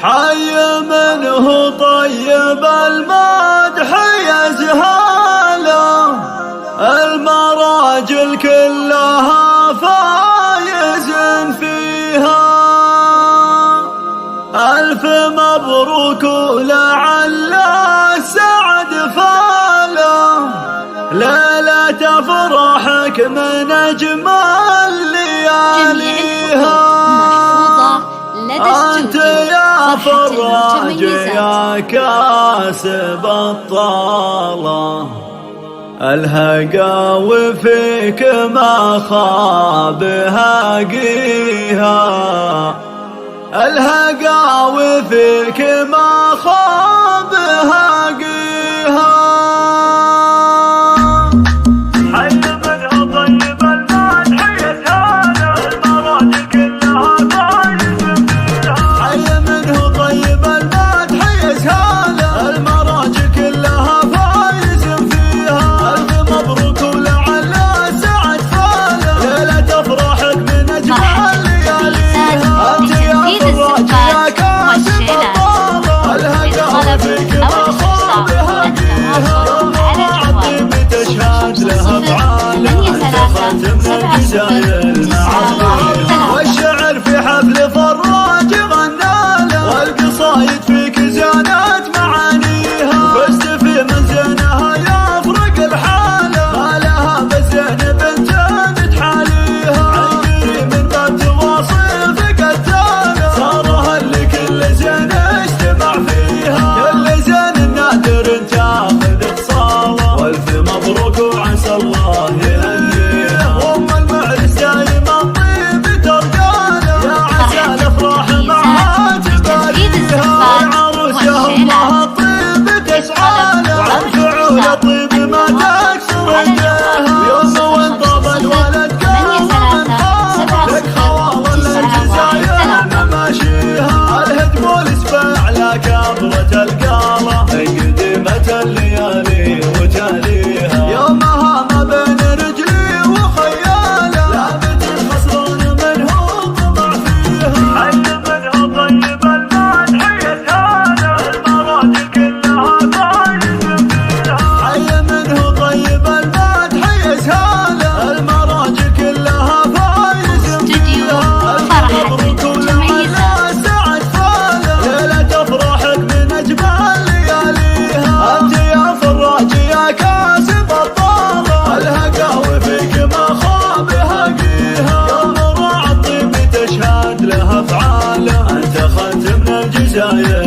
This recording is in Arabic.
حي منه طيب المدح يزهاله، المراجل كلها فايز فيها. ألف مبروك ولعل السعد فاله، ليلة فرحك من أجمل لياليها. أنت يا فراج يا كاسب الطالة، الهقا وفيك ما خاب هاقيها، الهقا وفيك ما خاب هاقيها. والشعر في حفل فراج غناله، والقصايد فيك زانت معانيها، فزت في منزنها يفرق الحاله، ما لها بالزين بنت تحاليها. عندي من باب تواصل في قتاله، صار لكل زين اجتمع فيها، كل زين نادر تاخذ اتصاله، والف مبروك وعسى الله يهنيها. طيب ما تكسر ايديها، يوم وانطب الولد قام من حاله، لك خوال الجزاير ماشيها. الهدم والاسفاع لا كبرة القالة، قديمة الليالي وتاليها، يومها ما بين رجلي وخياله، لابد الخسران منه طمع فيها. حي منه طيب المدح يسهاله، المراجل كلها المراجل كلها فايز فيها. مبروك ولعل السعد فاله، ليلة فرحك من أجمل لياليها. أنت يا فراج يا كاسب الطالة، الهقا وفيك ما خاب هاقيها، يوم راع الطيب تشهد له أفعاله، أنت خدت من الجزاير